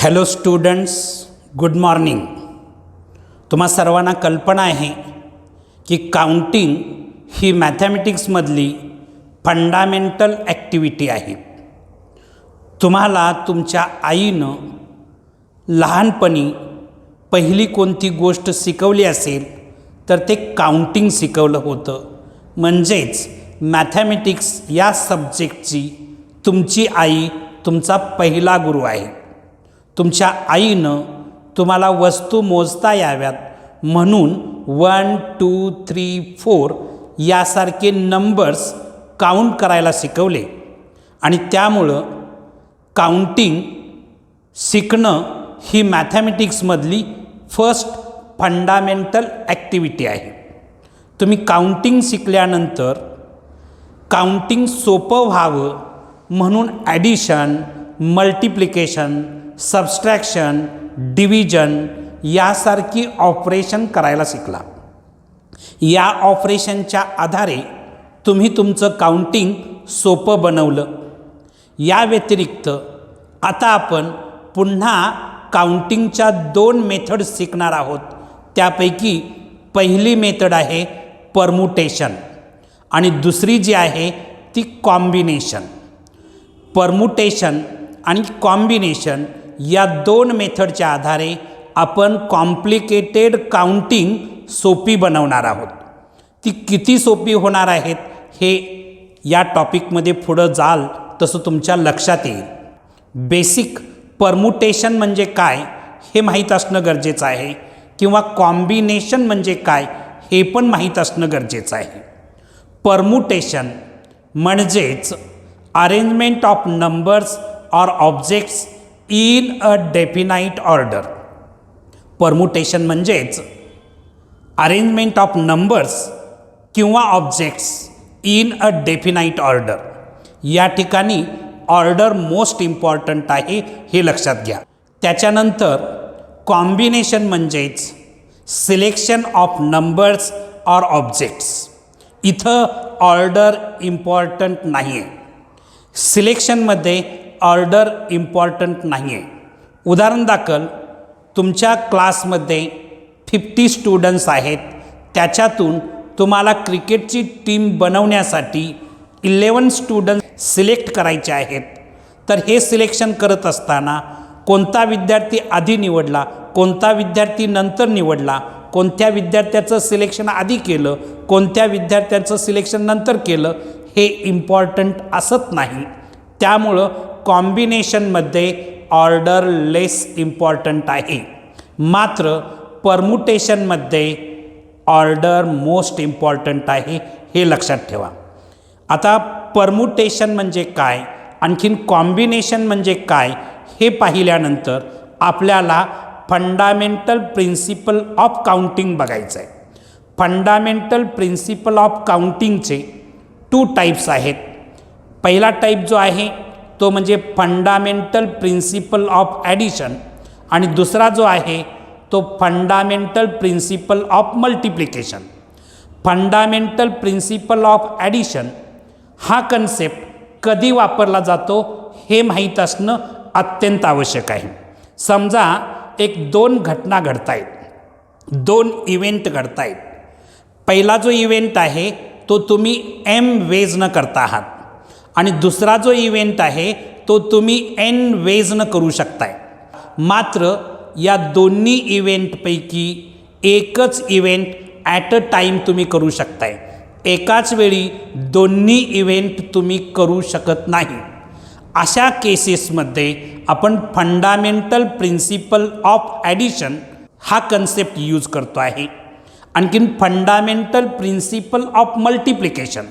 Hello students, good morning. तुम्हा सर्वांना कल्पना आहे की काउंटिंग ही मॅथमॅटिक्समधली फंडामेंटल ॲक्टिव्हिटी आहे. तुम्हाला तुमच्या आईनं लहानपणी पहिली कोणती गोष्ट शिकवली असेल तर ते काउंटिंग शिकवलं होतं. म्हणजेच मॅथमॅटिक्स या सब्जेक्टची तुमची आई तुमचा पहिला गुरु आहे. तुमच्या आईनं तुम्हाला वस्तू मोजता याव्यात म्हणून 1, 2, 3, 4 यासारखे नंबर्स काउंट करायला शिकवले आणि त्यामुळं काउंटिंग शिकणं ही मॅथमॅटिक्समधली फर्स्ट फंडामेंटल ॲक्टिव्हिटी आहे. तुम्ही काउंटिंग शिकल्यानंतर काउंटिंग सोपं व्हावं म्हणून ॲडिशन, मल्टिप्लिकेशन, सबस्ट्रॅक्शन, डिव्हिजन यासारखी ऑपरेशन करायला शिकला. या ऑपरेशनच्या आधारे तुम्ही तुमचं काउंटिंग सोपं बनवलं. या व्यतिरिक्त आता आपण पुन्हा काउंटिंगच्या 2 मेथड्स शिकणार आहोत. त्यापैकी पहिली मेथड आहे परमुटेशन आणि दुसरी जी आहे ती कॉम्बिनेशन. परमुटेशन आणि कॉम्बिनेशन या 2 मेथडच्या आधारे आपण कॉम्प्लिकेटेड काउंटिंग सोपी बनवणार आहोत. ती किती सोपी होणार आहेत हे या टॉपिकमध्ये पुढं जाल तसं तुमच्या लक्षात येईल. बेसिक परमुटेशन म्हणजे काय हे माहीत असणं गरजेचं आहे किंवा कॉम्बिनेशन म्हणजे काय हे पण माहीत असणं गरजेचं आहे. परमुटेशन म्हणजेच arrangement of numbers or objects in a definite order. Permutation म्हणजेच अरेंजमेंट ऑफ नंबर्स किंवा objects in a definite order. या ठिकाणी ऑर्डर मोस्ट इम्पॉर्टंट आहे हे लक्षात घ्या. त्याच्यानंतर कॉम्बिनेशन म्हणजेच selection of numbers or objects. इथं ऑर्डर इम्पॉर्टंट नाही आहे. सिलेक्शनमध्ये ऑर्डर इम्पॉर्टंट नाही आहे. उदाहरणदाखल तुमच्या क्लासमध्ये 50 स्टुडंट्स आहेत. त्याच्यातून तुम्हाला क्रिकेटची टीम बनवण्यासाठी 11 स्टुडंट्स सिलेक्ट करायचे आहेत. तर हे सिलेक्शन करत असताना कोणता विद्यार्थी आधी निवडला, कोणता विद्यार्थी नंतर निवडला, कोणत्या विद्यार्थ्याचं सिलेक्शन आधी केलं, कोणत्या विद्यार्थ्याचं सिलेक्शन नंतर केलं हे इम्पॉर्टंट असत नाही. त्यामुळं कॉम्बिनेशनमध्ये ऑर्डर लेस इम्पॉर्टंट आहे. मात्र परमुटेशनमध्ये ऑर्डर मोस्ट इम्पॉर्टंट आहे हे लक्षात ठेवा. आता परमुटेशन म्हणजे काय, आणखीन कॉम्बिनेशन म्हणजे काय हे पाहिल्यानंतर आपल्याला फंडामेंटल प्रिन्सिपल ऑफ काउंटिंग बघायचं आहे. फंडामेंटल प्रिन्सिपल ऑफ काउंटिंगचे 2 टाईप्स आहेत. पहिला टाईप जो आहे तो म्हणजे फंडामेंटल प्रिन्सिपल ऑफ ॲडिशन आणि दुसरा जो आहे तो fundamental principle of multiplication. Fundamental principle of addition हा कन्सेप्ट कधी वापरला जातो हे माहीत असणं अत्यंत आवश्यक आहे. समजा एक 2 घटना घडत आहेत, 2 इव्हेंट घडत आहेत. पहिला जो इव्हेंट आहे तो तुम्ही m वेजनं करता आहात आणि दुसरा जो इव्हेंट आहे तो तुम्ही n वेजनं करू शकताय. मात्र या दोन्ही इव्हेंटपैकी एकच इव्हेंट ॲट अ टाईम तुम्ही करू शकताय. एकाच वेळी दोन्ही इव्हेंट तुम्ही करू शकत नाही. अशा केसेसमध्ये आपण फंडामेंटल प्रिन्सिपल ऑफ ॲडिशन हा कन्सेप्ट यूज करतो आहे. आणखीन फंडामेंटल प्रिन्सिपल ऑफ मल्टिप्लिकेशन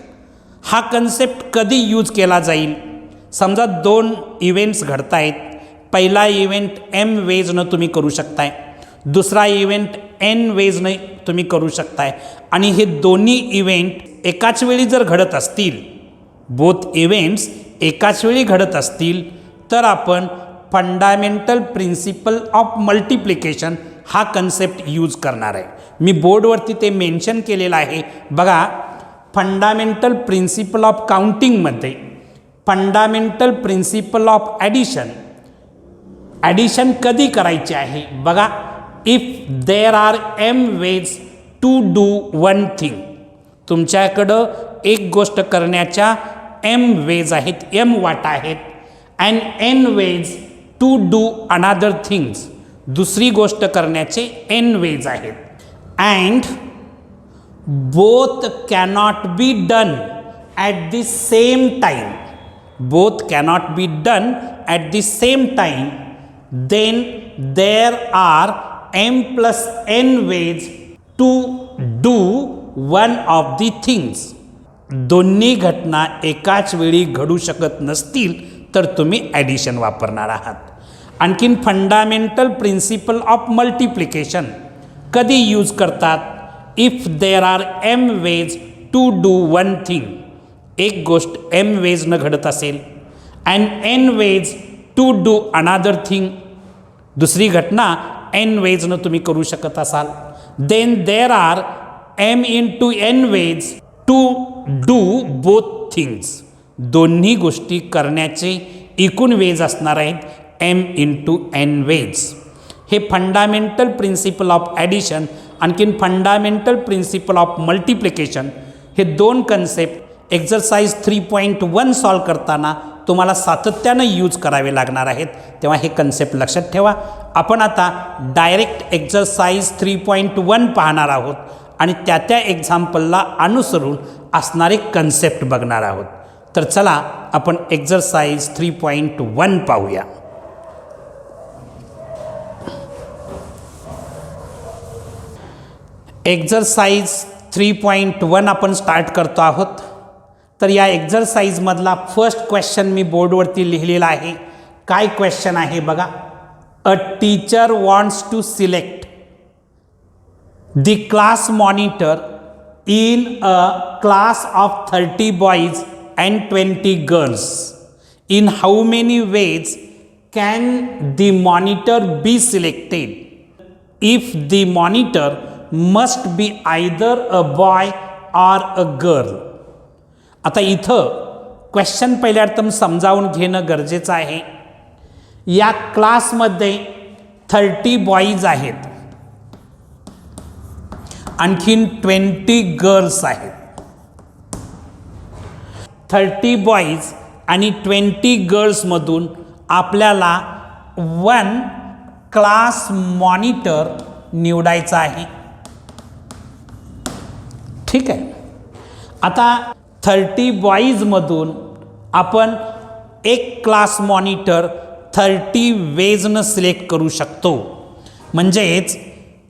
हा कन्सेप्ट कधी यूज केला जाईल. समजा 2 इव्हेंट्स घडत आहेत. पहिला इव्हेंट m वेजनं तुम्ही करू शकताय, दुसरा इव्हेंट n वेजनं तुम्ही करू शकताय आणि हे दोन्ही इव्हेंट एकाच वेळी जर घडत असतील, बोथ इव्हेंट्स एकाच वेळी घडत असतील तर आपण फंडामेंटल प्रिन्सिपल ऑफ मल्टिप्लिकेशन हा कन्सेप्ट यूज करणार आहे. मी बोर्डवरती ते मेन्शन केलेलं आहे बघा. फंडामेंटल प्रिन्सिपल ऑफ काउंटिंगमध्ये fundamental principle of addition addition कधी करायची आहे बघा. If there are M ways to do one thing. तुमच्याकडं एक गोष्ट करण्याच्या एम वेज आहेत, एम वाटा आहेत. And N ways to do another things. दुसरी गोष्ट करण्याचे एन वेज आहेत. And both cannot be done at the same time. Both cannot be done at the same time. Then there are M plus N ways to do one of the things. दोन्ही घटना एकाच वेळी घडू शकत नसतील तर तुम्ही ॲडिशन वापरणार आहात. आणखीन फंडामेंटल प्रिन्सिपल ऑफ मल्टिप्लिकेशन कधी यूज करतात. If there are M ways to do one thing. एक गोष्ट एम वेजनं घडत असेल and N ways to do another thing. दुसरी घटना एन वेजनं तुम्ही करू शकत असाल. Then there are M into N ways to do both things. दोन्ही गोष्टी करण्याचे एकूण वेज असणार आहेत एम इंटू एन वेज. हे फंडामेंटल प्रिन्सिपल ऑफ ॲडिशन आणखीन फंडामेंटल प्रिन्सिपल ऑफ मल्टिप्लिकेशन हे दोन कन्सेप्ट एक्झरसाइज 3.1 सॉल्व करताना तुम्हाला सातत्यानं यूज करावे लागणार आहेत. तेव्हा हे कन्सेप्ट लक्षात ठेवा. आपण आता डायरेक्ट एक्झरसाइज 3.1 पाहणार आहोत आणि त्या एक्झाम्पलला अनुसरून असणारे कन्सेप्ट बघणार आहोत. तर चला आपण एक्झरसाइज 3.1 पाहूया. एक्झरसाइज 3.1 आपण स्टार्ट करतो आहोत. तर या एक्झरसाइजमधला फर्स्ट क्वेश्चन मी बोर्डवरती लिहिलेला आहे. काय क्वेश्चन आहे बघा. A teacher wants to select the class monitor in a class of 30 boys and 20 girls. In how many ways can the monitor be selected? If the monitor must be either a boy or a girl. आता इथं question पहिल्यार्थम समजावून घेणं गरजेचं आहे. या क्लासमध्ये 30 boys आहेत आणखीन 20 गर्ल्स आहेत. 30 बॉईज आणि 20 गर्ल्समधून आपल्याला 1 क्लास मॉनिटर निवडायचा आहे. ठीक आहे. आता 30 बॉईजमधून आपण एक क्लास मॉनिटर 30 वेजनं सिलेक्ट करू शकतो. म्हणजेच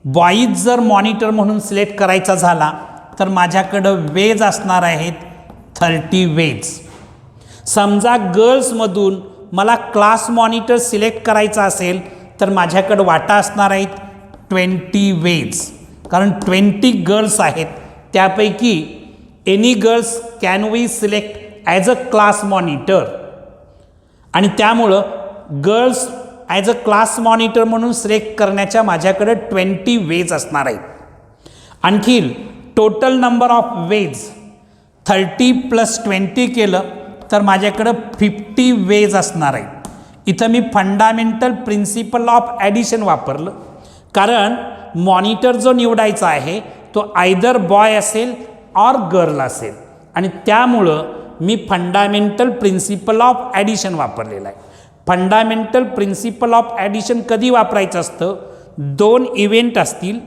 बॉईज जर मॉनिटर म्हणून सिलेक्ट करायचा झाला तर माझ्याकडं वेज असणार आहेत 30 वेज. समजा गर्ल्समधून मला क्लास मॉनिटर सिलेक्ट करायचा असेल तर माझ्याकडं वाटा असणार आहेत 20 वेज. कारण 20 गर्ल्स आहेत. त्यापैकी any girls can we select as a class monitor. आणि त्यामुळं girls as a class monitor म्हणून सिलेक्ट करण्याच्या माझ्याकडे 20 वेज असणार आहेत. आणखी टोटल नंबर ऑफ वेज 30 + 20 केलं तर माझ्याकडं 50 वेज असणार आहेत. इथं मी फंडामेंटल प्रिन्सिपल ऑफ ॲडिशन वापरलं कारण मॉनिटर जो निवडायचा आहे तो आयदर बॉय असेल ऑर गर्ल असेल आणि त्यामुळं मी फंडामेंटल प्रिन्सिपल ऑफ ॲडिशन वापरलेलं आहे. फंडामेंटल प्रिन्सिपल ऑफ ॲडिशन कधी वापरायचं असतं. 2 इव्हेंट असतील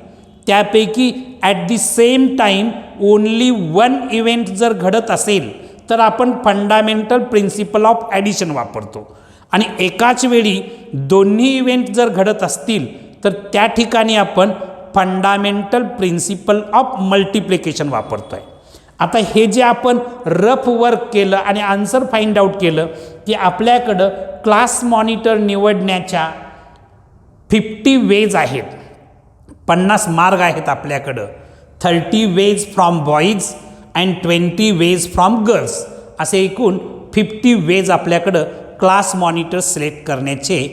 त्यापैकी at the same time only 1 event जर घडत असेल तर आपण फंडामेंटल प्रिन्सिपल ऑफ ॲडिशन वापरतो. आणि एकाच वेळी दोन्ही इव्हेंट जर घडत असतील तर त्या ठिकाणी आपण फंडामेंटल प्रिन्सिपल ऑफ मल्टिप्लिकेशन वापरतो आहे. आता हे जे आपण रफ वर्क केलं आणि आन्सर फाइंड आउट केलं की आपल्याकडं क्लास मॉनिटर निवडण्याच्या 50 वेज आहेत. 50 मार्ग आहेत आपल्याकडं. 30 veg from boys and 20 veg from girls असे एकूण 50 वेज आपल्याकडं क्लास मॉनिटर सिलेक्ट करण्याचे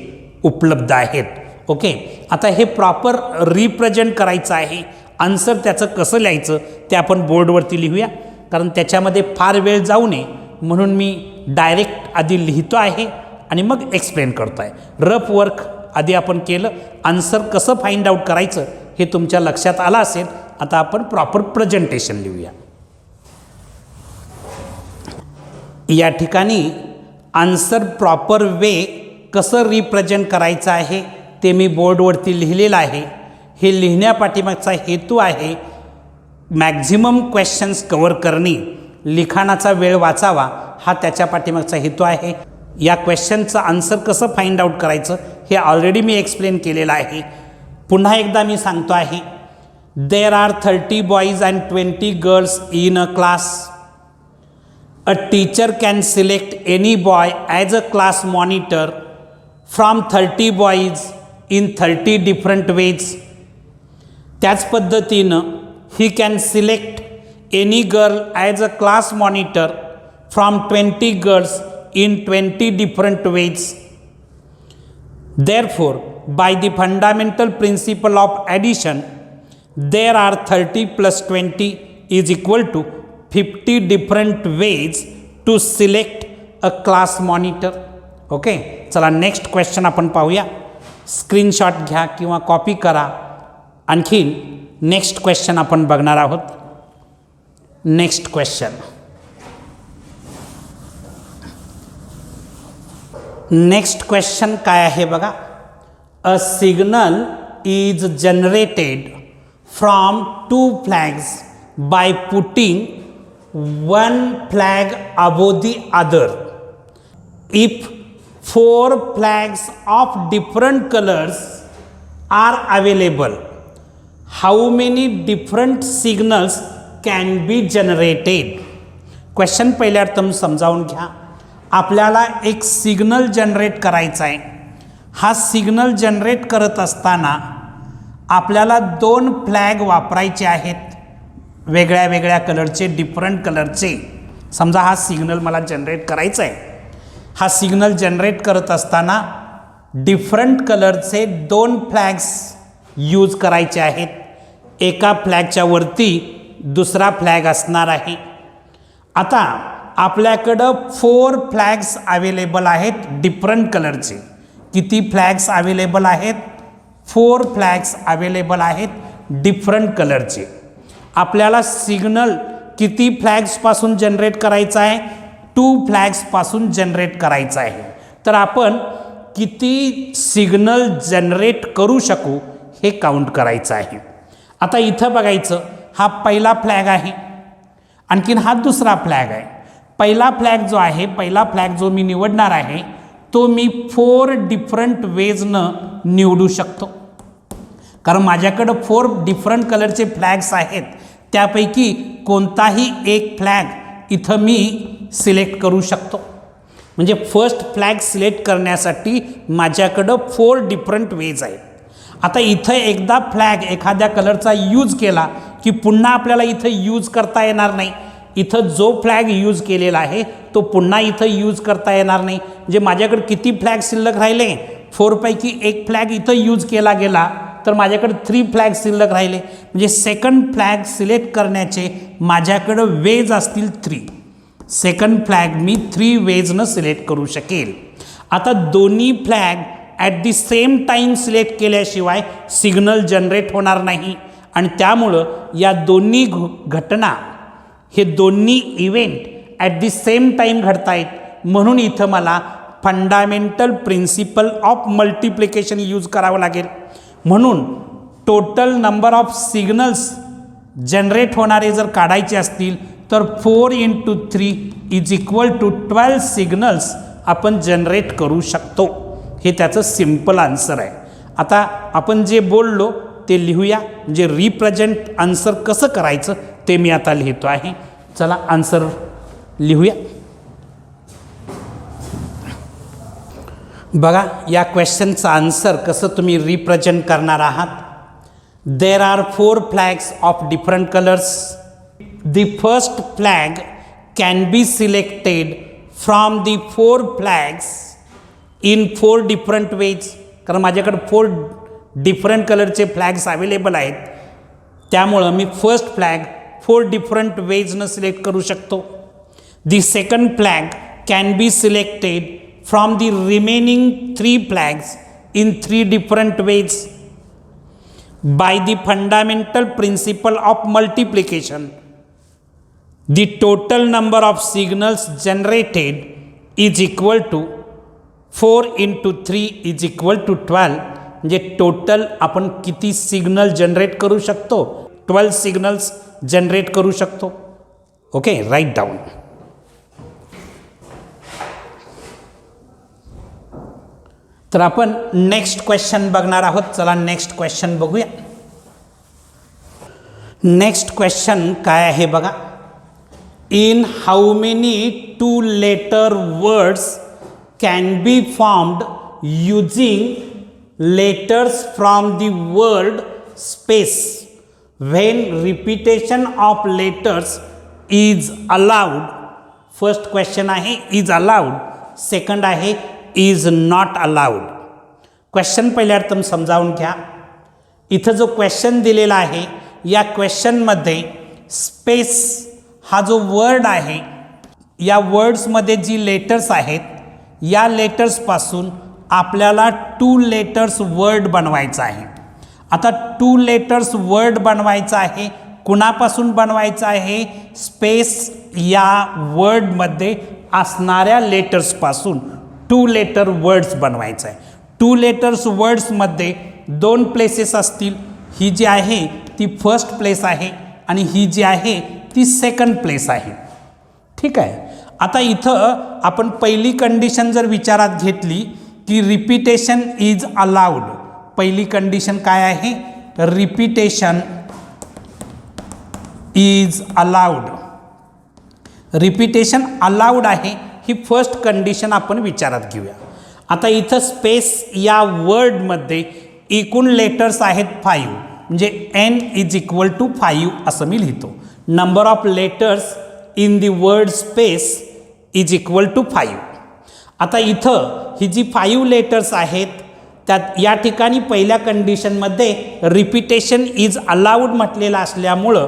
उपलब्ध आहेत. ओके. आता हे प्रॉपर रिप्रेझेंट करायचं आहे. आन्सर त्याचं कसं लिहायचं ते आपण बोर्डवरती लिहूया कारण त्याच्यामध्ये फार वेळ जाऊ नये म्हणून मी डायरेक्ट आधी लिहितो आहे आणि मग एक्सप्लेन करतो आहे. रफ वर्क आधी आपण केलं. आन्सर कसं फाइंड आउट करायचं हे तुमच्या लक्षात आलं असेल. आता आपण प्रॉपर प्रेझेंटेशन लिहूया. या ठिकाणी आन्सर प्रॉपर वे कसं रिप्रेझेंट करायचं आहे ते मी बोर्डवरती लिहिलेलं आहे. हे लिहिण्यापाठीमागचा हेतू आहे मॅक्झिमम क्वेश्चन्स कव्हर करणे, लिखाणाचा वेळ वाचावा, हा त्याच्या पाठीमागचा हेतू आहे. या क्वेश्चनचं आन्सर कसं फाइंड आउट करायचं हे ऑलरेडी मी एक्सप्लेन केलेलं आहे. पुन्हा एकदा मी सांगतो आहे. There are 30 boys and 20 girls in a class. A teacher can select any boy as a class monitor from 30 boys in 30 different ways. त्याच पद्धतीनं he can select any girl as a class monitor from 20 girls in 20 different ways. Therefore, by the fundamental principle of addition, there are 30 plus 20 is equal to 50 different ways to select a class monitor. Okay, चला next question आपण पाहूया. Screenshot घ्या किंवा copy करा. आणखीन next question आपण बघणार आहोत. Next question. नेक्स्ट क्वेश्चन काय आहे बघा. A signal is generated from 2 flags by putting 1 flag above the other. If 4 flags of different colours are available, how many different signals can be generated. Question पहिल्या तुम्ही समजावून घ्या. आपल्याला एक signal generate करायचा आहे. हा सिग्नल जनरेट करत असताना आपल्याला 2 फ्लॅग वापरायचे आहेत, वेगळ्या वेगळ्या कलरचे, डिफरंट कलरचे. समजा हा सिग्नल मला जनरेट करायचा आहे. हा सिग्नल जनरेट करत असताना डिफरंट कलरचे 2 फ्लॅग्स यूज करायचे आहेत. एका फ्लॅगच्या वरती दुसरा फ्लॅग असणार आहे. आता आपल्याकडं 4 फ्लॅग्स अवेलेबल आहेत डिफरंट कलरचे. किती फ्लॅग्स अवेलेबल आहेत? 4 फ्लॅग्स अवेलेबल आहेत डिफरंट कलरचे. आपल्याला सिग्नल किती फ्लॅग्सपासून जनरेट करायचा आहे? 2 फ्लॅग्सपासून जनरेट करायचा आहे. तर आपण किती सिग्नल जनरेट करू शकू हे काउंट करायचं आहे. आता इथं बघायचं, हा पहिला फ्लॅग आहे, आणखीन हा दुसरा फ्लॅग आहे. पहिला फ्लॅग जो आहे, पहिला फ्लॅग जो मी निवडणार आहे तो मी 4 डिफरंट वेजनं निवडू शकतो. कारण माझ्याकडं 4 डिफरंट कलरचे फ्लॅग्स आहेत. त्यापैकी कोणताही एक फ्लॅग इथं मी सिलेक्ट करू शकतो. म्हणजे फर्स्ट फ्लॅग सिलेक्ट करण्यासाठी माझ्याकडं 4 डिफरंट वेज आहेत. आता इथं एकदा फ्लॅग एखाद्या कलरचा यूज केला की पुन्हा आपल्याला इथं यूज करता येणार नाही. इथं जो फ्लॅग यूज केलेला आहे तो पुन्हा इथं यूज करता येणार नाही. म्हणजे माझ्याकडे किती फ्लॅग शिल्लक राहिले? 4 पैकी एक फ्लॅग इथं यूज केला गेला तर माझ्याकडे 3 फ्लॅग शिल्लक राहिले. म्हणजे सेकंड फ्लॅग सिलेक्ट करण्याचे माझ्याकडं वेज असतील 3. सेकंड फ्लॅग मी 3 वेजनं सिलेक्ट करू शकेल. आता दोन्ही flag at the same time select केल्याशिवाय सिग्नल जनरेट होणार नाही. आणि त्यामुळं या दोन्ही घटना, हे दोन्ही event at the same time घडतायत. म्हणून इथं मला fundamental principle of multiplication use करावं लागेल. म्हणून total number of signals generate होणारे जर काढायचे असतील तर 4 × 3 इज इक्वल टू 12 सिग्नल्स आपण जनरेट करू शकतो. हे त्याचं सिम्पल आन्सर आहे. आता आपण जे बोललो ते लिहूया. म्हणजे रिप्रेझेंट आन्सर कसं करायचं ते मी आता लिहितो आहे. चला आन्सर लिहूया. बघा या क्वेश्चनचं आन्सर कसं तुम्ही रिप्रेझेंट करणार आहात. There are 4 flags of different colours. The first flag can be selected from the 4 flags in 4 different veg. कारण माझ्याकडे 4 डिफरंट कलरचे फ्लॅग्स अवेलेबल आहेत. त्यामुळं मी फर्स्ट फ्लॅग 4 डिफरंट वेजनं सिलेक्ट करू शकतो. The second flag can be selected from the remaining 3 flags in 3 different ways. By the fundamental principle of multiplication, the total number of signals generated is equal to 4 into 3 is equal to 12. म्हणजे total आपण किती signal generate करू शकतो? 12 signals generate करू शकतो. Okay, write down. तर आपण next question बघणार आहोत. चला नेक्स्ट क्वेश्चन बघूया. नेक्स्ट क्वेश्चन काय आहे बघा. In how many 2 letter words can be formed using letters from the word space when repetition of letters is allowed. First question आहे इज अलाउड, सेकंड आहे is not allowed. Question पहिल्या तुम्ही समजावून घ्या. इथं जो क्वेश्चन दिलेला आहे या क्वेश्चनमध्ये स्पेस हा जो वर्ड आहे या वर्ड्समध्ये जी लेटर्स आहेत या लेटर्सपासून आपल्याला 2 लेटर्स वर्ड बनवायचा आहे. आता 2 लेटर्स वर्ड बनवायचा आहे. कुणापासून बनवायचा आहे? स्पेस या वर्डमध्ये असणाऱ्या लेटर्सपासून 2 लेटर वर्ड्स बनवायचं आहे. 2 लेटर्स वर्ड्समध्ये 2 प्लेसेस असतील. ही जी आहे ती फर्स्ट प्लेस आहे आणि ही जी आहे ती सेकंड प्लेस आहे. ठीक आहे. आता इथं आपण पहिली कंडिशन जर विचारात घेतली की रिपीटेशन इज अलाउड. पहिली कंडिशन काय आहे? Repetition is allowed. Repetition allowed आहे ही फर्स्ट कंडिशन आपण विचारात घेऊया. आता इथं स्पेस या वर्डमध्ये एकूण लेटर्स आहेत 5. म्हणजे n इज इक्वल टू 5 असं मी लिहितो. Number of letters in the word space is equal to 5. आता इथं ही जी 5 लेटर्स आहेत त्यात या ठिकाणी पहिल्या कंडिशनमध्ये रिपीटेशन इज अलाउड म्हटलेलं असल्यामुळं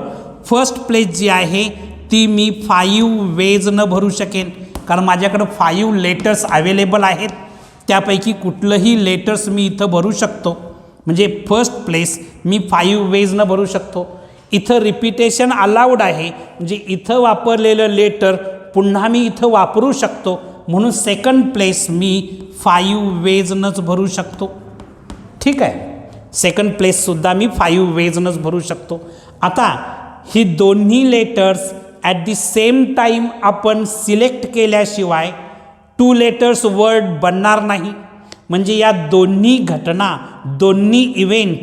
फर्स्ट प्लेस जी आहे ती मी 5 वेजनं भरू शकेन. कारण माझ्याकडं 5 लेटर्स अवेलेबल आहेत. त्यापैकी कुठलंही लेटर्स मी इथं भरू शकतो. म्हणजे फर्स्ट प्लेस मी 5 वेजनं भरू शकतो. इथं रिपीटेशन अलाउड आहे म्हणजे इथं वापरलेलं लेटर पुन्हा मी इथं वापरू शकतो. म्हणून सेकंड प्लेस मी 5 वेजनंच भरू शकतो. ठीक आहे. सेकंड प्लेससुद्धा मी 5 वेजनंच भरू शकतो. आता ही दोन्ही letters at the same time आपण सिलेक्ट केल्याशिवाय 2 लेटर्स वर्ड बनणार नाही. म्हणजे या दोन्ही घटना दोन्ही event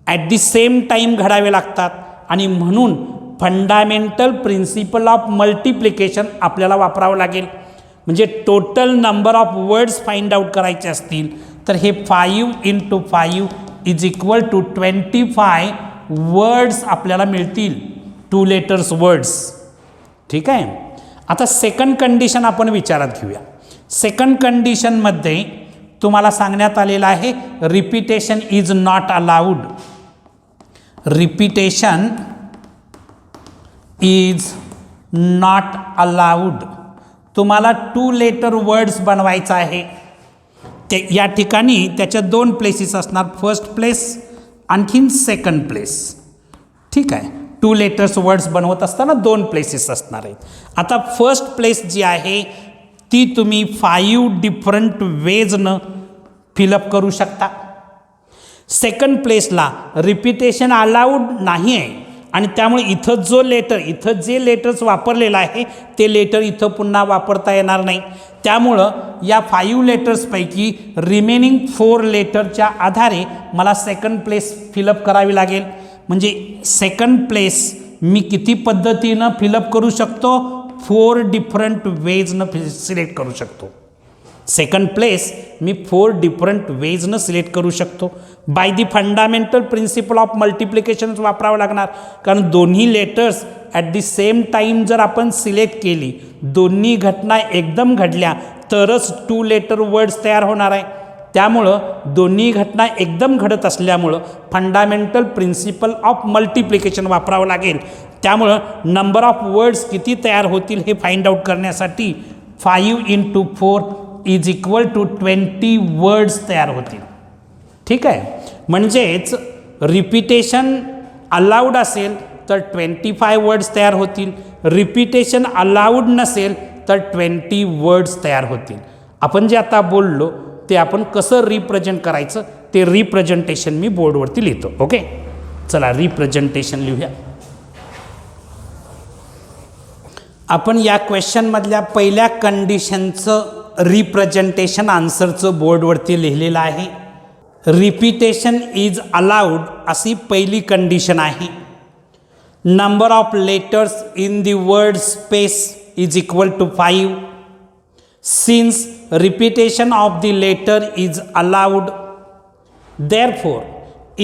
at the same time घडावे लागतात आणि म्हणून फंडामेंटल प्रिन्सिपल ऑफ मल्टिप्लिकेशन आपल्याला वापरावं लागेल. म्हणजे total number of words find out करायचे असतील तर हे 5 into 5 is equal to 25 words आपल्याला मिळतील. 2 लेटर्स वर्ड्स. ठीक आहे. आता सेकंड कंडिशन आपण विचारात घेऊया. सेकंड कंडिशनमध्ये तुम्हाला सांगण्यात आलेलं आहे repetition is not allowed. Repetition is not allowed. तुम्हाला 2 लेटर वर्ड्स बनवायचं आहे. ते या ठिकाणी त्याच्या 2 प्लेसेस असणार. फर्स्ट प्लेस आणखीन सेकंड प्लेस. ठीक आहे. 2 लेटर्स वर्ड्स बनवत असताना 2 प्लेसेस असणार आहेत. आता फर्स्ट प्लेस जी आहे ती तुम्ही 5 डिफरंट वेजनं फिलअप करू शकता. सेकंड प्लेसला रिपीटेशन अलाउड नाही आहे आणि त्यामुळे इथं जे लेटर्स वापरलेलं आहे ते लेटर इथं पुन्हा वापरता येणार नाही. त्यामुळं या 5 लेटर्सपैकी रिमेनिंग 4 लेटरच्या आधारे मला सेकंड प्लेस फिलअप करावी लागेल. म्हणजे सेकंड प्लेस मी किती पद्धतीनं फिलअप करू शकतो? 4 डिफरंट वेजनं सिलेक्ट करू शकतो. सेकंड प्लेस मी 4 डिफरंट वेजनं सिलेक्ट करू शकतो. By the fundamental principle of multiplication वापरावं लागणार. कारण दोन्ही letters at the same time जर आपण सिलेक्ट केली, दोन्ही घटना एकदम घडल्या तरच 2 लेटर वर्ड्स तयार होणार आहे. त्यामुळं दोन्ही घटना एकदम घडत असल्यामुळं फंडामेंटल प्रिन्सिपल ऑफ मल्टिप्लिकेशन वापरावं लागेल. त्यामुळं नंबर ऑफ वर्ड्स किती तयार होतील हे फाइंड आउट करण्यासाठी 5 into 4 is equal to 20 words तयार होतील. ठीक आहे. म्हणजेच रिपिटेशन अलाउड असेल तर 25 वर्ड्स तयार होतील, रिपिटेशन अलाउड नसेल तर 20 वर्ड्स तयार होतील. आपण जे आता बोललो ते आपण कसं रिप्रेझेंट करायचं ते रिप्रेझेंटेशन मी बोर्डवरती लिहितो. ओके, चला रिप्रेझेंटेशन लिहूया. आपण या क्वेश्चनमधल्या पहिल्या कंडिशनचं रिप्रेझेंटेशन आन्सरचं बोर्डवरती लिहिलेलं आहे. रिपिटेशन इज अलाउड अशी पहिली कंडिशन आहे. Number of letters in the word space is equal to 5. Since repetition of the letter is allowed, therefore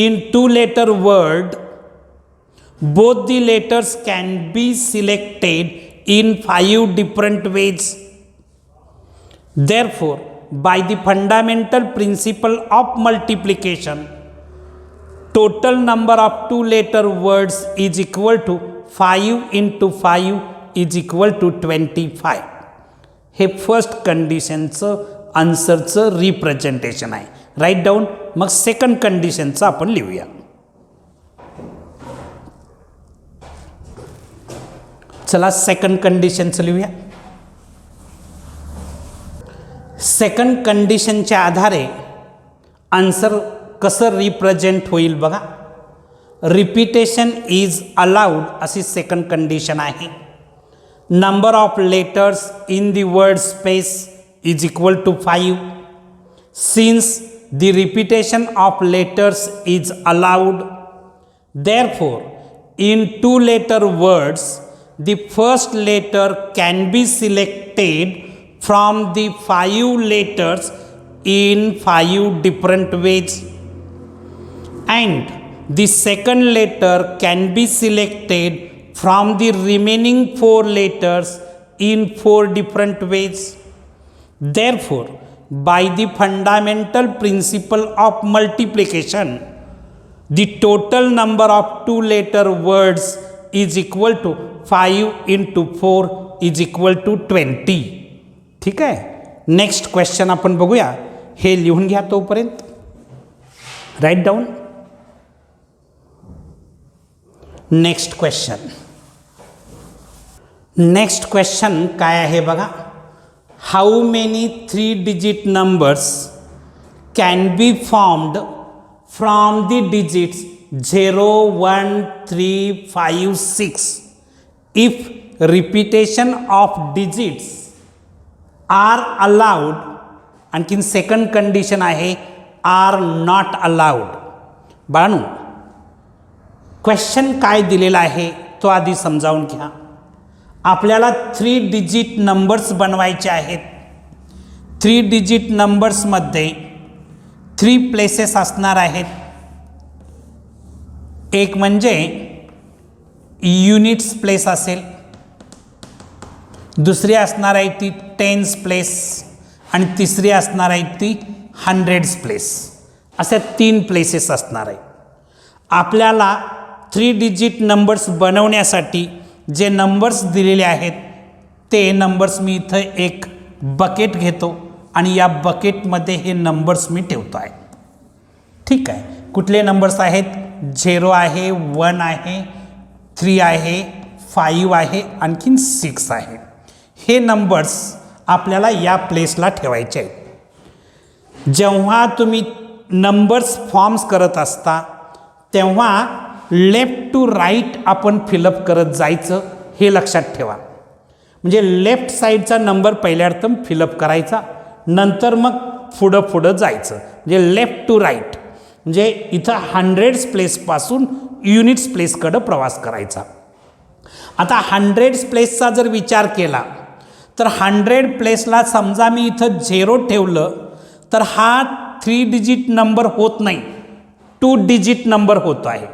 in 2-letter word both the letters can be selected in 5 different ways. Therefore, by the fundamental principle of multiplication, total number of 2-letter words is equal to 5 into 5 is equal to 25. हे first कंडिशनचं आन्सरचं representation आहे. Write down. मग second कंडिशनचं आपण लिहूया. चला second कंडिशनचं लिहूया. सेकंड कंडिशनच्या आधारे आन्सर कसं रिप्रेझेंट होईल बघा. रिपिटेशन इज अलाउड अशी सेकंड कंडिशन आहे. Number of letters in the word space is equal to 5. Since the repetition of letters is allowed, therefore in 2-letter words the first letter can be selected from the 5 letters in 5 different ways, and the second letter can be selected from the remaining 4 letters in 4 different ways. Therefore, by the fundamental principle of multiplication, the total number of 2-letter words is equal to 5 into 4 is equal to 20. ठीक आहे. Next question आपण बघूया. हे लिहून घ्या तोपर्यंत. Write down. Next question. Next question काय आहे बघा. How many 3-digit numbers can be formed from the digits 0, 1, 3, 5, 6 if repetition of digits are allowed? आणखीन सेकंड कंडिशन आहे आर नॉट अलाउड. बाळांनो, क्वेश्चन काय दिलेला आहे तो आधी समजावून घ्या. आपल्याला 3 डिजिट नंबर्स बनवायचे आहेत. 3 डिजिट नंबर्समध्ये 3 प्लेसेस असणार आहेत. एक म्हणजे युनिट्स प्लेस असेल, दुसरी असणार आहे ती टेन्स प्लेस आणि तिसरी असणार आहे ती हंड्रेड्स प्लेस. अशा 3 प्लेसेस असणार आहेत. आपल्याला 3 डिजिट नंबर्स बनवण्यासाठी जे नंबर्स दिलेले आहेत ते नंबर्स मी इथं एक बकेट घेतो आणि या बकेटमध्ये हे नंबर्स मी ठेवतो आहे. ठीक आहे. कुठले नंबर्स आहेत? 0 आहे, 1 आहे, 3 आहे, 5 आहे, आणखीन 6 आहे. हे नंबर्स आपल्याला या प्लेसला ठेवायचे आहेत. जेव्हा तुम्ही नंबर्स फॉर्म्स करत असता तेव्हा लेफ्ट टू राईट आपण फिलअप करत जायचं हे लक्षात ठेवा. म्हणजे लेफ्ट साईडचा नंबर पहिल्यार्थम फिलअप करायचा, नंतर मग पुढं जायचं. म्हणजे लेफ्ट टू राईट म्हणजे इथं हंड्रेड्स प्लेसपासून युनिट्स प्लेसकडं प्रवास करायचा. आता हंड्रेड्स प्लेसचा जर विचार केला तर 100 प्लेसला समजा मी इथं 0 ठेवलं तर हा 3 डिजिट नंबर होत नाही, 2 डिजिट नंबर होतो आहे.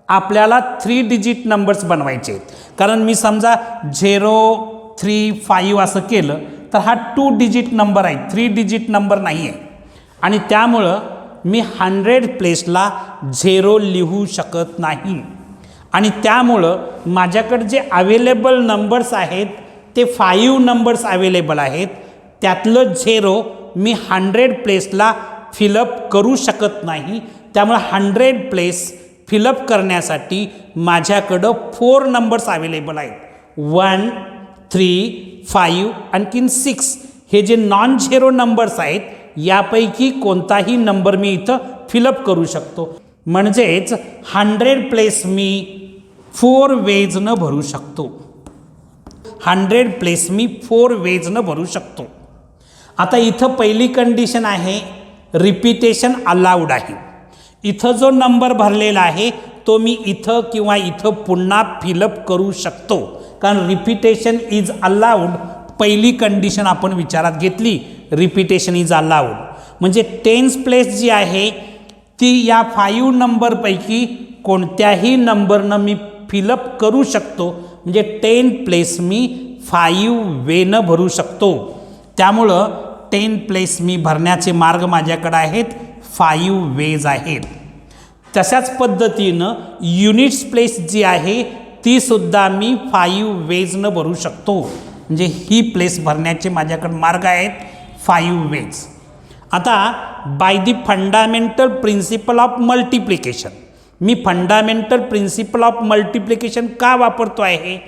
आपल्याला 3 डिजिट नंबर्स बनवायचे आहेत. कारण मी समजा 0, 3, 5 असं केलं तर हा 2 डिजिट नंबर आहे, 3 डिजिट नंबर नाही आहे. आणि त्यामुळं मी 100 प्लेसला 0 लिहू शकत नाही. आणि त्यामुळं माझ्याकडे जे अवेलेबल नंबर्स आहेत ते 5 नंबर्स अवेलेबल आहेत. त्यातलं 0 मी 100 प्लेसला फिलअप करू शकत नाही. त्यामुळे 100 प्लेस फिलअप करण्यासाठी माझ्याकडं 4 नंबर्स अवेलेबल आहेत. 1, 3, 5 आणखीन 6 हे जे नॉन झिरो नंबर्स आहेत यापैकी कोणताही नंबर मी इथं फिलअप करू शकतो. म्हणजेच 100 प्लेस मी 4 वेजनं भरू शकतो. 100 प्लेस मी 4 वेजनं भरू शकतो. आता इथं पहिली कंडिशन आहे रिपिटेशन अलाउड आहे. इथं जो नंबर भरलेला आहे तो मी इथं किंवा इथं पुन्हा फिलअप करू शकतो, कारण रिपिटेशन इज अलाउड पहिली कंडिशन आपण विचारात घेतली. रिपिटेशन इज अलाउड म्हणजे 10th प्लेस जी आहे ती या 5 नंबरपैकी कोणत्याही नंबरनं मी फिलअप करू शकतो. म्हणजे 10th प्लेस मी 5 वेनं भरू शकतो. त्यामुळं 10 प्लेस मी भरण्याचे मार्ग माझ्याकडे आहेत, 5 वेज आहेत. तशाच पद्धतीनं युनिट्स प्लेस जी आहे ती सुद्धा मी 5 वेजनं भरू शकतो. म्हणजे ही प्लेस भरण्याचे माझ्याकडे मार्ग आहेत 5 वेज. आता by the fundamental principle of multiplication, मी फंडामेंटल प्रिन्सिपल ऑफ मल्टिप्लिकेशन का वापरतो आहे?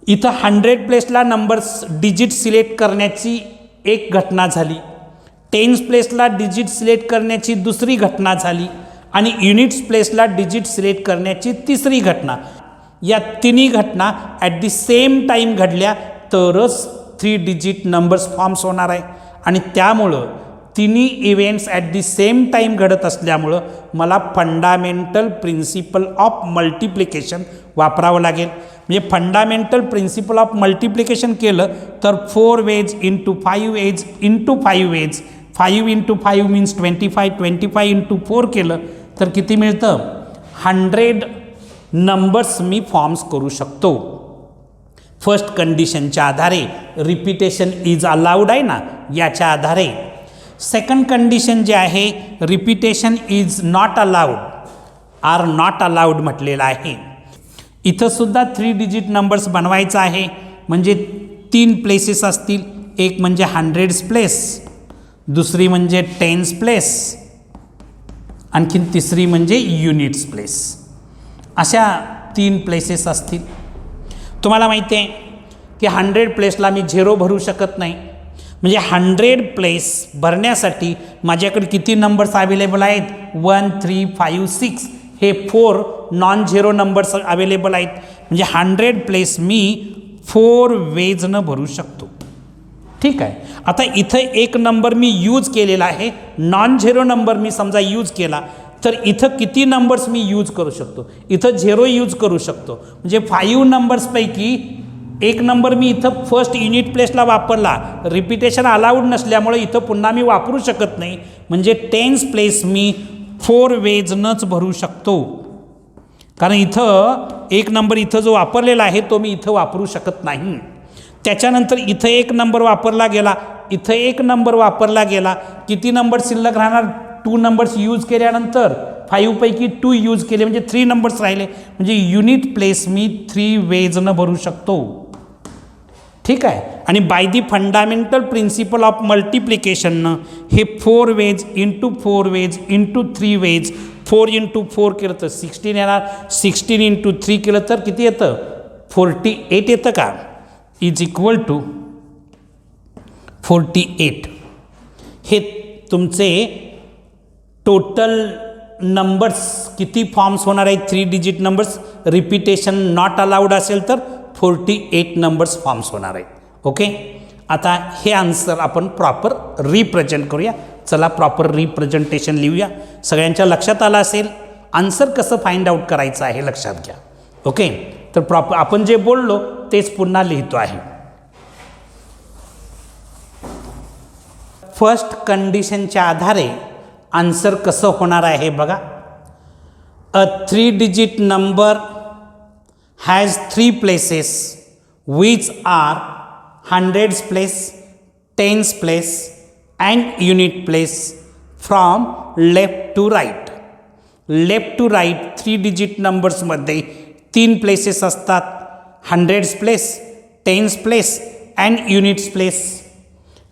इथं 100 प्लेसला नंबर्स डिजिट सिलेक्ट करण्याची एक घटना झाली, 10th प्लेसला डिजिट सिलेक्ट करण्याची दुसरी घटना झाली आणि युनिट्स प्लेसला डिजिट सिलेक्ट करण्याची तिसरी घटना. या तिन्ही घटना ॲट दी सेम टाईम घडल्या तरच 3 डिजिट नंबर्स फॉर्म्स होणार आहे. आणि त्यामुळं तिन्ही events at the same time घडत असल्यामुळं मला फंडामेंटल प्रिन्सिपल ऑफ मल्टिप्लिकेशन वापरावं लागेल. म्हणजे फंडामेंटल प्रिन्सिपल ऑफ मल्टिप्लिकेशन केलं तर 4 ways into 5 ways into 5 ways, 5 into 5 means 25, 25 into 4 केलं तर किती मिळतं? 100 नंबर्स मी फॉर्म्स करू शकतो. फर्स्ट कंडिशनच्या आधारे रिपिटेशन इज अलाउड आहे ना, याच्या आधारे. सेकंड कंडिशन जे आहे repetition is not allowed, are not allowed म्हटलेलं आहे. इथं सुद्धा 3 डिजिट नंबर्स बनवायचा आहे. म्हणजे 3 प्लेसेस असतील, एक म्हणजे 100 प्लेस, दुसरी म्हणजे 10th प्लेस, आणखीन तिसरी म्हणजे युनिट्स प्लेस. अशा 3 प्लेसेस असतील. तुम्हाला माहिती आहे की 100 प्लेसला मी 0 भरू शकत नाही. म्हणजे 100 प्लेस भरण्यासाठी माझ्याकडे किती नंबर्स अवेलेबल आहेत? 1, 3, 5, 6 हे 4 नॉन झिरो नंबर्स अवेलेबल आहेत. म्हणजे 100 प्लेस मी 4 वेजनं भरू शकतो. ठीक आहे. आता इथं एक नंबर मी यूज केलेला आहे, नॉन झिरो नंबर मी समजा यूज केला तर इथं किती नंबर्स मी यूज करू शकतो? इथं 0 यूज करू शकतो. म्हणजे 5 नंबर्सपैकी एक नंबर मी इथं फर्स्ट युनिट प्लेसला वापरला, रिपिटेशन अलाउड नसल्यामुळे इथं पुन्हा मी वापरू शकत नाही. म्हणजे 10th प्लेस मी 4 वेजनंच भरू शकतो, कारण इथं एक नंबर इथं जो वापरलेला आहे तो मी इथं वापरू शकत नाही. त्याच्यानंतर इथं एक नंबर वापरला गेला, इथं एक नंबर वापरला गेला, किती नंबर शिल्लक राहणार? 2 नंबर्स यूज केल्यानंतर 5 पैकी 2 यूज केले म्हणजे 3 नंबर्स राहिले. म्हणजे युनिट प्लेस मी 3 वेजनं भरू शकतो. ठीक आहे. आणि by the fundamental principle of मल्टिप्लिकेशननं हे 4 ways into 4 ways into 3 ways, 4 into 4 केलं तर 16 येणार, 16 इंटू 3 केलं तर किती येतं? 48 येतं का? Is equal to 48. हे तुमचे टोटल नंबर्स किती फॉर्म्स होणार आहेत? 3 digit numbers. Repetition not allowed असेल तर 48 नंबर्स फॉर्म्स होणार आहेत. ओके. आता हे आन्सर आपण प्रॉपर रिप्रेझेंट करूया. चला प्रॉपर रिप्रेझेंटेशन लिहूया. सगळ्यांच्या लक्षात आलं असेल आन्सर कसं फाइंड आउट करायचं आहे, लक्षात घ्या. ओके. तर प्रॉपर आपण जे बोललो तेच पुन्हा लिहितो आहे. फर्स्ट कंडिशनच्या आधारे आन्सर कसं होणार आहे बघा. A 3 digit number has 3 places which are 100th place, 10th place and unit place from left to right. Left to right 3 digit नंबर्समध्ये 3 प्लेसेस असतात, 100th place, 10th place and units place.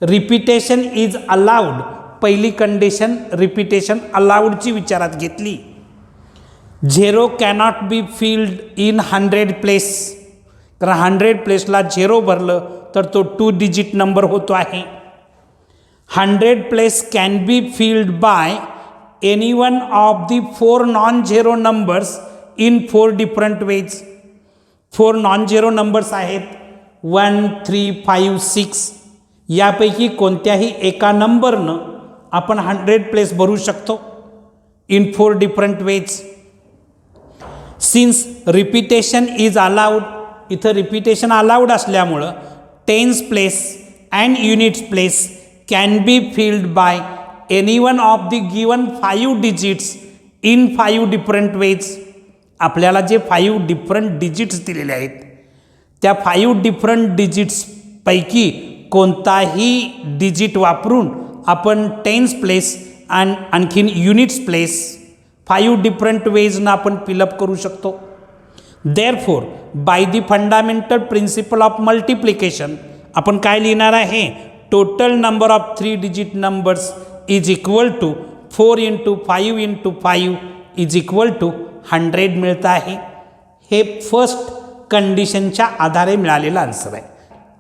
Repetition is allowed पहिली condition repetition अलाउडची विचारात घेतली. 0 cannot be filled in 100 place, कारण 100 प्लेसला 0 भरलं तर तो 2 डिजिट नंबर होतो आहे. 100 place can be filled by any one of the 4 non zero numbers in 4 different veg. 4 non zero numbers आहेत 1, 3, 5, 6. यापैकी कोणत्याही एका नंबरनं आपण 100 प्लेस भरू शकतो in 4 different veg. Since repetition is allowed, इथं रिपिटेशन अलाउड असल्यामुळं tense place and units place can be filled by any one of the given 5 digits in 5 different ways. आपल्याला जे 5 डिफरंट डिजिट्स दिलेले आहेत त्या 5 डिफरंट डिजिट्सपैकी कोणताही डिजिट वापरून आपण टेन्स प्लेस आणि आणखीन युनिट्स प्लेस 5 डिफरंट वेजनं आपण फिलअप करू शकतो. Therefore by the fundamental principle of multiplication आपण काय लिहिणार आहे, total number of 3 digit numbers is equal to 4 × 5 × 5 is equal to 100 मिळतं आहे. हे फर्स्ट कंडिशनच्या आधारे मिळालेलं आन्सर आहे.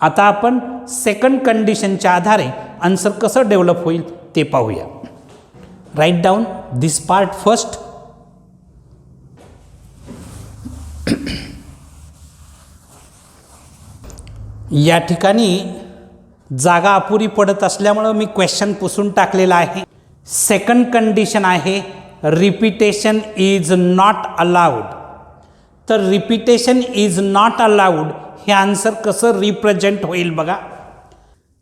आता आपण सेकंड कंडिशनच्या आधारे आन्सर कसं डेव्हलप होईल ते पाहूया. राईट डाऊन दिस पार्ट फर्स्ट. या ठिकाणी जागा अपुरी पडत असल्यामुळं मी क्वेश्चन पुसून टाकलेला आहे. सेकंड कंडिशन आहे रिपिटेशन इज नॉट अलाउड. तर रिपिटेशन इज नॉट अलाउड हे आन्सर कसं रिप्रेझेंट होईल बघा.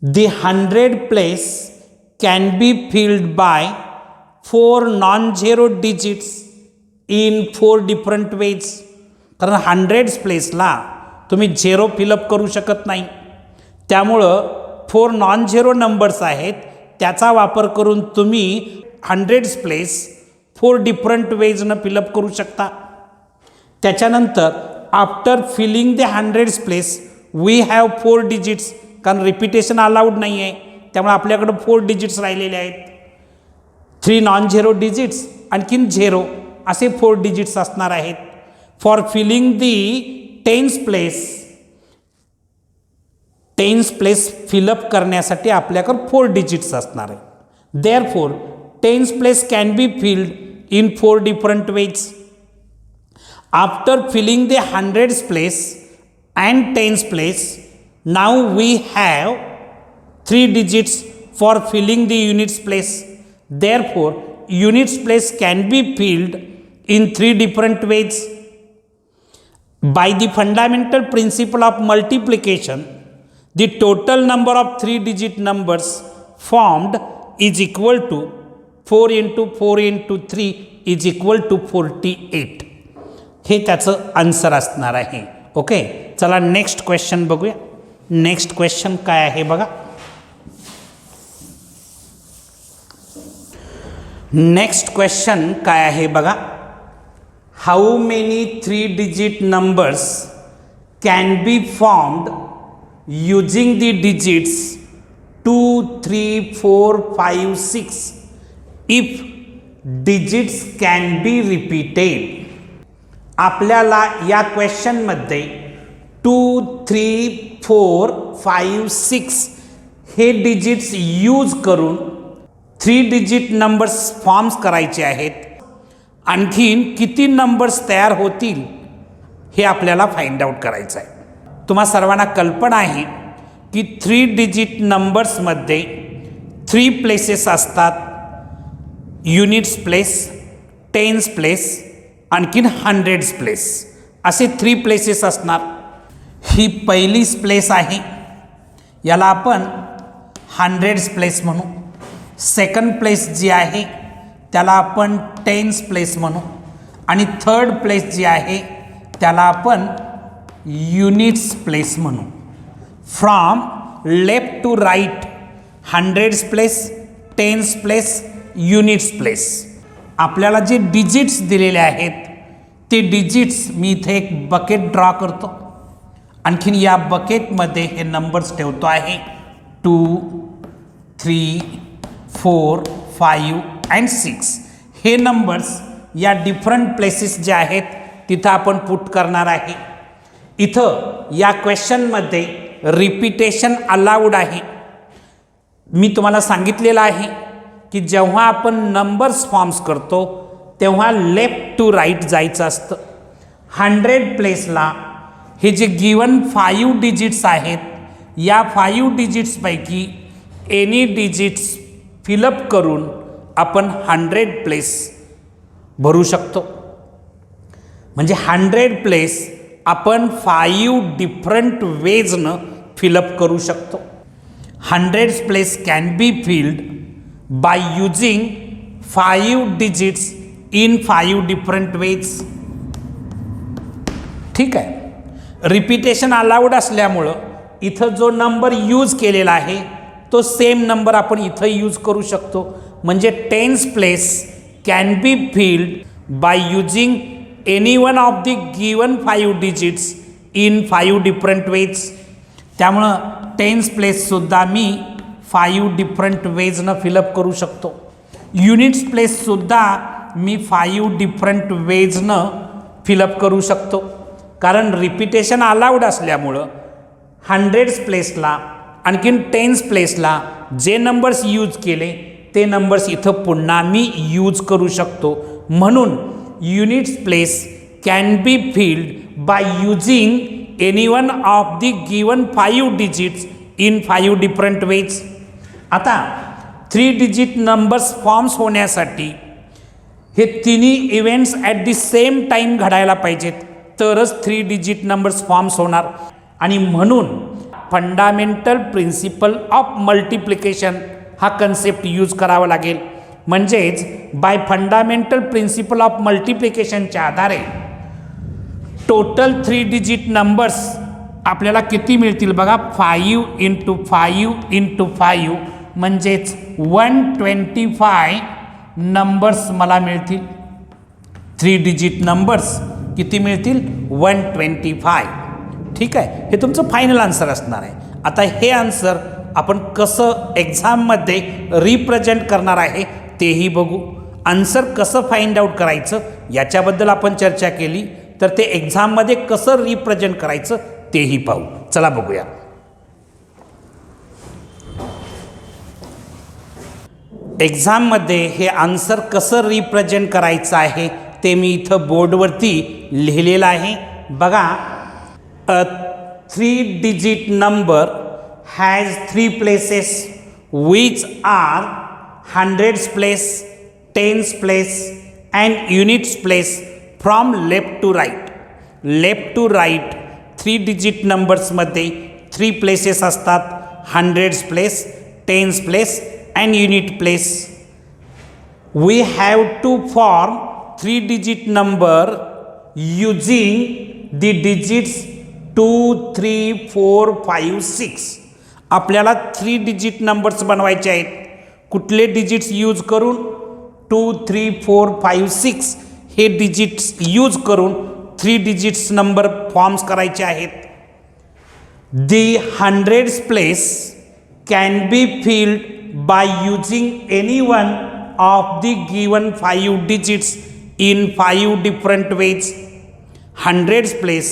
दी 100 place can be filled by 4 non zero digits in 4 different veg. कारण 100 प्लेसला तुम्ही 0 फिलअप करू शकत नाही, त्यामुळं 4 नॉन झिरो नंबर्स आहेत त्याचा वापर करून तुम्ही 100 प्लेस 4 डिफरंट वेजनं फिलअप करू शकता. त्याच्यानंतर after filling the 100 place we have 4 digits, कारण रिपिटेशन अलाउड नाही आहे त्यामुळे आपल्याकडं 4 डिजिट्स राहिलेले आहेत. 3 नॉन झिरो डिजिट्स आणखीन 0 असे 4 डिजिट्स असणार आहेत. For filling the tens place fill up करण्यासाठी आपल्याकडं 4 डिजिट्स असणार आहे. Therefore tens place can be filled in 4 different ways. After filling the 100 place and tens place now we have 3 digits for filling the units place. Therefore units place can be filled in 3 different ways. By the fundamental principle of multiplication, the total number of 3 digit numbers formed is equal to 4 × 4 × 3 is equal to 48. हे त्याचं answer असणार आहे. Okay, चला next question बघूया. Next question काय आहे बघा. Next question काय आहे बघा. How many 3-digit numbers can be formed using the digits 2, 3, 4, 5, 6 if digits can be repeated? आपल्याला या क्वेश्चनमध्ये 2, 3, 4, 5, 6 हे डिजिट्स यूज करून 3 डिजिट नंबर्स फॉर्म्स करायचे आहेत. आणखीन किती नंबर्स तयार होतील हे आपल्याला फाइंड आउट करायचं आहे. तुम्हा सर्वांना कल्पना आहे की 3 डिजिट नंबर्समध्ये 3 प्लेसेस असतात. युनिट्स प्लेस, टेन्स प्लेस आणखीन 100 प्लेस असे 3 प्लेसेस असणार. ही पहिली प्लेस आहे, याला आपण 100 प्लेस म्हणू. सेकंड प्लेस जी आहे त्याला आपण टेन्स प्लेस म्हणू आणि थर्ड प्लेस जी आहे त्याला आपण युनिट्स प्लेस म्हणू. From left to right 100 place, tens place, units place. आपल्याला जे डिजिट्स दिलेले आहेत ते डिजिट्स मी इथे एक बकेट ड्रॉ करतो. आणखीन या बकेटमध्ये हे नंबर्स ठेवतो आहे 2, 3, 4, 5 अँड 6 हे नंबर्स या डिफरंट प्लेसेस जे आहेत तिथं आपण पुट करणार आहे. इथं या क्वेश्चनमध्ये रिपिटेशन अलाउड आहे. मी तुम्हाला सांगितलेलं आहे की जेव्हा आपण नंबर्स फॉर्म्स करतो तेव्हा लेफ्ट टू राईट जायचं असतं. 100 प्लेसला हे जे गिवन 5 डिजिट्स आहेत या 5 डिजिट्सपैकी एनी डिजिट्स फिलअप करून आपण 100 प्लेस भरू शकतो. म्हणजे 100 प्लेस आपण 5 डिफरंट वेजनं फिलअप करू शकतो. 100 place can be filled by using 5 digits in 5 different ways. ठीक आहे. रिपिटेशन अलाउड असल्यामुळं इथं जो नंबर यूज केलेला आहे तो सेम नंबर आपण इथं यूज करू शकतो. म्हणजे 10th place can be filled by using any one of the given 5 digits in 5 different ways. त्यामुळं 10th प्लेससुद्धा मी 5 डिफरंट वेजनं फिलअप करू शकतो. युनिट्स प्लेससुद्धा मी 5 डिफरंट वेजनं फिलअप करू शकतो. कारण रिपिटेशन अलाउड असल्यामुळं 100 प्लेसला आणखीन 10th प्लेसला जे नंबर्स यूज केले ते नंबर्स इथं पुन्हा मी यूज करू शकतो. म्हणून units place can be filled by using any one of the given 5 digits in 5 different ways. आता 3 डिजिट नंबर्स फॉर्म्स होण्यासाठी हे तिन्ही events at the same time घडायला पाहिजेत तरच 3 डिजिट नंबर्स फॉर्म्स होणार. आणि म्हणून फंडामेंटल प्रिन्सिपल ऑफ मल्टिप्लिकेशन हा कन्सेप्ट यूज करावा लागेल. म्हणजेच बाय फंडामेंटल प्रिन्सिपल ऑफ मल्टिप्लिकेशनच्या आधारे टोटल 3 डिजिट नंबर्स आपल्याला किती मिळतील बघा. 5 × 5 × 5 म्हणजेच 125 नंबर्स मला मिळतील. 3 डिजिट नंबर्स किती मिळतील 125. ठीक आहे. हे तुमचं फायनल आन्सर असणार आहे. आता हे आन्सर आपण कसं एक्झाममध्ये रिप्रेझेंट करणार आहे तेही बघू. आन्सर कसं फाइंड आउट करायचं याच्याबद्दल आपण चर्चा केली तर ते एक्झाममध्ये कसं रिप्रेझेंट करायचं तेही पाहू. चला बघूया. एक्झाममध्ये हे आन्सर कसं रिप्रेझेंट करायचं आहे ते मी इथं बोर्डवरती लिहिलेलं आहे. बघा, a 3 digit number has 3 places which are 100th place, 10th place and units place from left to right. Left to right 3 digit numbers मध्ये 3 places असतात. 100th place, 10th place and unit place. We have to form 3 digit number using the digits 2, 3, 4, 5, 6. आपल्याला 3 digit numbers बनवायचे आहेत. कुठले digits use करून 2, 3, 4, 5, 6 हे digits use करून 3 digits number forms करायचे आहेत. The 100th place can be filled by using any one of the given 5 digits in 5 different ways. 100th place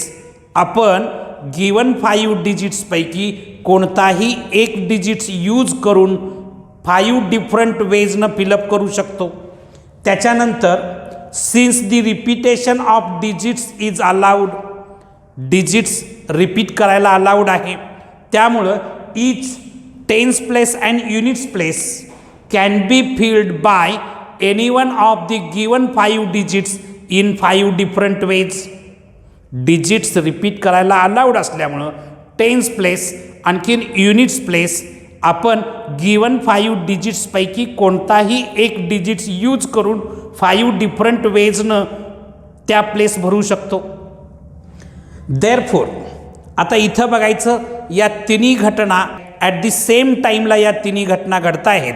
आपण गिवन 5 डिजिट्सपैकी कोणताही एक डिजिट्स यूज करून 5 डिफरंट वेजनं फिलअप करू शकतो. त्याच्यानंतर since the repetition of digits is allowed, digits repeat करायला allowed आहे, त्यामुळं इच 10th place and units place can be filled by any one of the given 5 digits in 5 different ways. Digits repeat करायला allowed असल्यामुळं 10th place आणखीन units place आपण given 5 डिजिट्सपैकी कोणताही एक digits use करून 5 डिफरंट वेजनं त्या प्लेस भरू शकतो. देअरफॉर आता इथं बघायचं या तिन्ही घटना ॲट दी सेम टाईमला या तिन्ही घटना घडत आहेत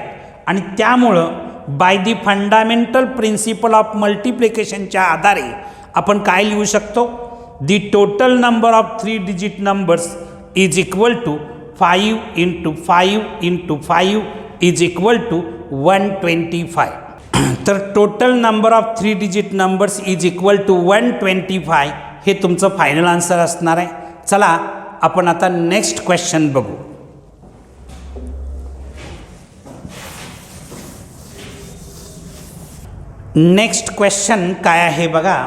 आणि त्यामुळं by the fundamental principle of मल्टिप्लिकेशनच्या आधारे आपण काय लिहू शकतो. The total number of 3 digit numbers is equal to 5 × 5 × 5 is equal to 125. तर total number of 3 digit numbers is equal to 125 हे तुमचं फायनल आन्सर असणार आहे. चला आपण आता नेक्स्ट क्वेश्चन बघू. नेक्स्ट क्वेश्चन काय आहे बघा.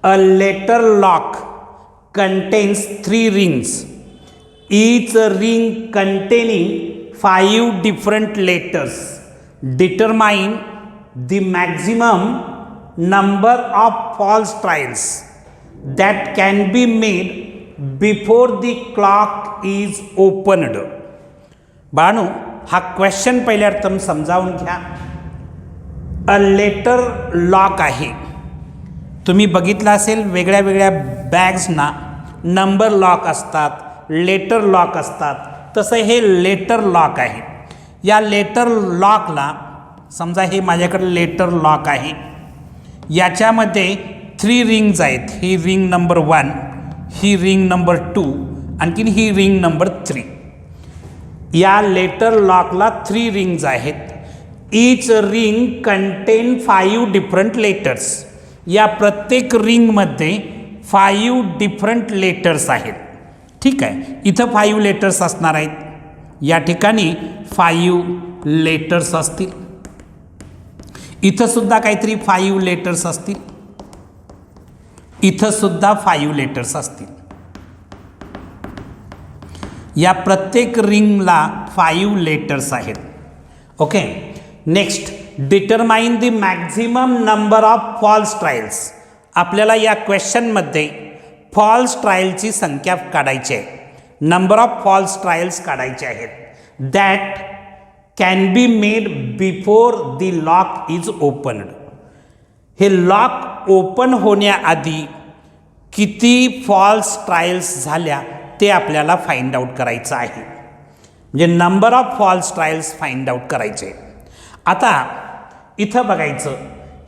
A letter lock contains 3 rings. Each ring containing 5 different letters. Determine the maximum number of false trials that can be made before the clock is opened. बाळांनो, हा क्वेश्चन पहिल्या तुम्ही समजावून घ्या. अ लेटर लॉक आहे. तुम्ही बघितलं असेल वेगळ्या वेगळ्या बॅग्सना नंबर लॉक असतात, लेटर लॉक असतात. तसं हे लेटर लॉक आहे. या लेटर लॉकला समजा हे माझ्याकडे लेटर लॉक आहे. याच्यामध्ये 3 रिंग्ज आहेत. ही रिंग नंबर 1, ही रिंग नंबर 2, आणखीन ही रिंग नंबर 3. या लेटर लॉकला 3 रिंग्ज आहेत. Each ring content 5 different letters. या प्रत्येक रिंगमध्ये 5 डिफरंट लेटर्स आहेत. ठीक आहे, इथं 5 लेटर्स असणार आहेत. या ठिकाणी 5 लेटर्स असतील. इथं सुद्धा काहीतरी 5 लेटर्स असतील. इथं सुद्धा 5 लेटर्स असतील. या प्रत्येक रिंगला 5 लेटर्स आहेत. Okay, next determine the maximum number of false trials. आपल्याला या क्वेश्चनमध्ये फॉल्स ट्रायलची संख्या काढायची आहे. नंबर ऑफ फॉल्स ट्रायल्स काढायचे आहेत. That can be made before the lock is opened. हे लॉक ओपन होण्याआधी किती फॉल्स ट्रायल्स झाल्या ते आपल्याला फाइंड आउट करायचं आहे. म्हणजे number of false trials find out करायचे. आता इथं बघायचं,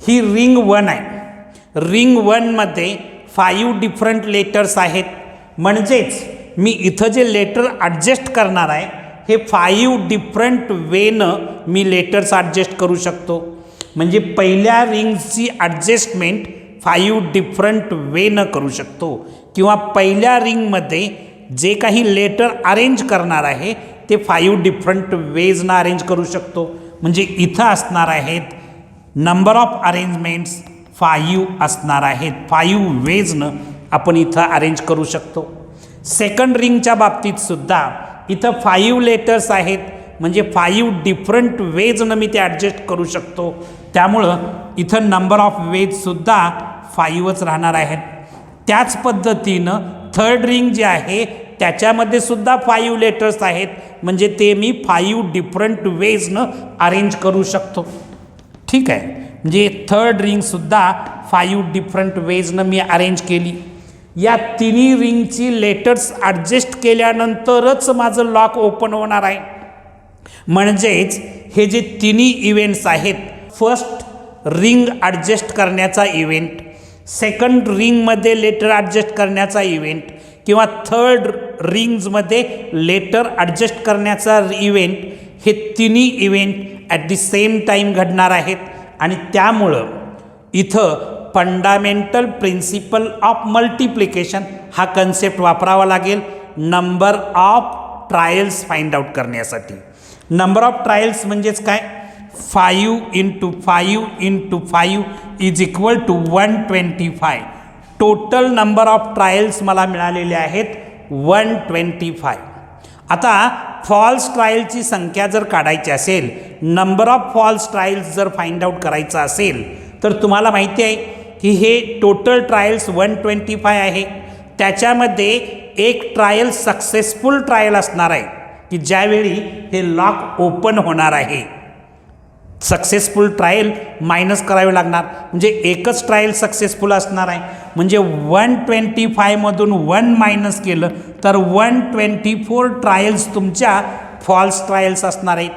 ही रिंग 1 आहे. रिंग 1 मध्ये 5 डिफरंट लेटर्स आहेत. म्हणजेच मी इथं जे लेटर ॲडजस्ट करणार आहे हे 5 डिफरंट वेनं मी लेटर्स ॲडजस्ट करू शकतो. म्हणजे पहिल्या रिंगची ॲडजस्टमेंट 5 डिफरंट वेनं करू शकतो. किंवा पहिल्या रिंगमध्ये जे काही लेटर अरेंज करणार आहे ते 5 डिफरंट वेजनं अरेंज करू शकतो. म्हणजे इथं असणार आहेत नंबर ऑफ अरेंजमेंट्स 5 असणार आहेत. 5 वेजनं आपण इथं अरेंज करू शकतो. सेकंड रिंगच्या बाबतीत सुद्धा इथं 5 लेटर्स आहेत. म्हणजे 5 डिफरंट वेजनं मी ते ॲडजस्ट करू शकतो. त्यामुळं इथं नंबर ऑफ वेजसुद्धा 5च राहणार आहेत. त्याच पद्धतीनं थर्ड रिंग जे आहे त्याच्यामध्ये सुद्धा 5 लेटर्स आहेत. म्हणजे ते मी 5 डिफरंट वेजनं अरेंज करू शकतो. ठीक आहे, म्हणजे थर्ड रिंगसुद्धा 5 डिफरंट वेजनं मी अरेंज केली. या तिन्ही रिंगची लेटर्स ॲडजस्ट केल्यानंतरच माझं लॉक ओपन होणार आहे. म्हणजेच हे जे तिन्ही इव्हेंट्स आहेत, फर्स्ट रिंग ॲडजस्ट करण्याचा इव्हेंट, सेकंड रिंगमध्ये लेटर ॲडजस्ट करण्याचा इव्हेंट किंवा थर्ड रिंग्समध्ये लेटर ॲडजस्ट करण्याचा इव्हेंट, हे तिन्ही event at the same time घडणार आहेत. आणि त्यामुळं इथं फंडामेंटल प्रिन्सिपल ऑफ मल्टिप्लिकेशन हा कन्सेप्ट वापरावा लागेल number of trials find out करण्यासाठी. नंबर ऑफ ट्रायल्स म्हणजेच काय, 5 × 5 × 5 is equal to 125. Total number of trials मला मिळालेले आहेत 125. आता फॉल्स ट्रायलची संख्या जर काढायची असेल, नंबर ऑफ फॉल्स ट्रायल्स जर फाइंड आउट करायचं असेल, तर तुम्हाला माहिती आहे की हे टोटल ट्रायल्स 125 आहे. त्याच्यामध्ये एक ट्रायल सक्सेसफुल ट्रायल असणार आहे की ज्यावेळी हे लॉक ओपन होणार आहे. सक्सेसफुल ट्रायल मायनस करावे लागणार, म्हणजे एकच ट्रायल सक्सेसफुल असणार आहे. म्हणजे 125मधून 1 मायनस केलं तर 124 ट्रायल्स तुमच्या फॉल्स ट्रायल्स असणार आहेत.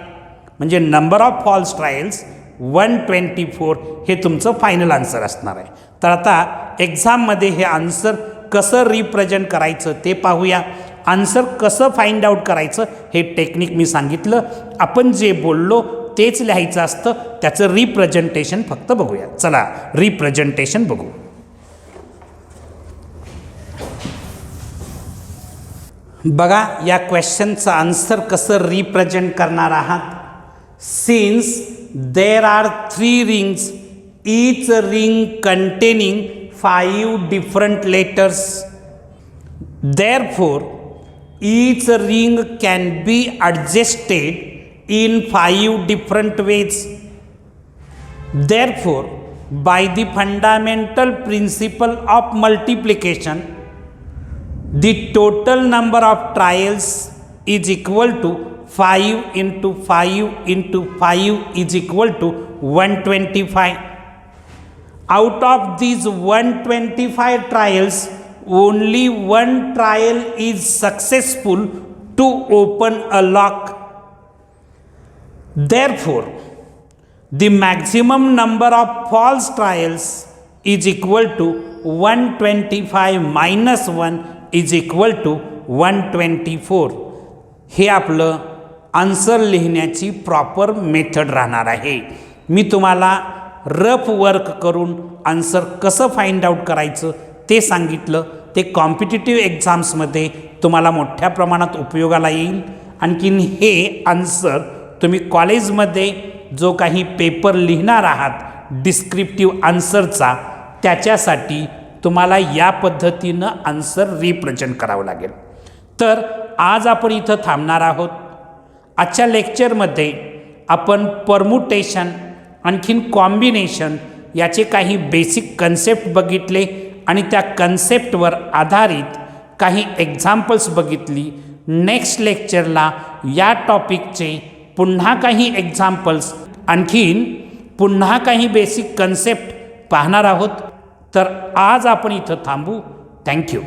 म्हणजे नंबर ऑफ फॉल्स ट्रायल्स 124 हे तुमचं फायनल आन्सर असणार आहे. तर आता एक्झाममध्ये हे आन्सर कसं रिप्रेझेंट करायचं ते पाहूया. आन्सर कसं फाइंड आउट करायचं हे टेक्निक मी सांगितलं. आपण जे बोललो तेच लिहायचं असतं, त्याचं रिप्रेझेंटेशन फक्त बघूया. चला रिप्रेझेंटेशन बघू. बघा या क्वेश्चनचं आन्सर कसं रिप्रेझेंट करणार आहात. Since there are 3 rings, each ring containing 5 different letters, therefore each ring can be adjusted in 5 different ways. Therefore, by the fundamental principle of multiplication, the total number of trials is equal to 5 into 5 into 5 is equal to 125. Out of these 125 trials, only one trial is successful to open a lock. Therefore, the maximum number of false trials is equal to 125 minus 1 is equal to 124. हे आपलं answer लिहिण्याची proper method राहणार आहे. मी तुम्हाला rough work करून answer कसं find out करायचं ते सांगितलं. ते कॉम्पिटिटिव्ह एक्झाम्समध्ये तुम्हाला मोठ्या प्रमाणात उपयोगाला येईल. आणखीन हे आन्सर तुम्ही कॉलेजमध्ये जो काही पेपर लिहिणार आहात डिस्क्रिप्टिव्ह आन्सरचा, त्याच्यासाठी तुम्हाला या पद्धतीनं आन्सर रिप्रेझेंट करावं लागेल. तर आज आपण इथं थांबणार आहोत. आजच्या लेक्चरमध्ये आपण परमुटेशन आणखीन कॉम्बिनेशन याचे काही बेसिक कन्सेप्ट बघितले आणि त्या कन्सेप्टवर आधारित काही एक्झाम्पल्स बघितली. नेक्स्ट लेक्चरला या टॉपिकचे पुन्हा काही एक्झाम्पल्स आणखीन पुन्हा काही बेसिक कन्सेप्ट पाहणार आहोत. तर आज आपण इथं थांबू. थँक्यू.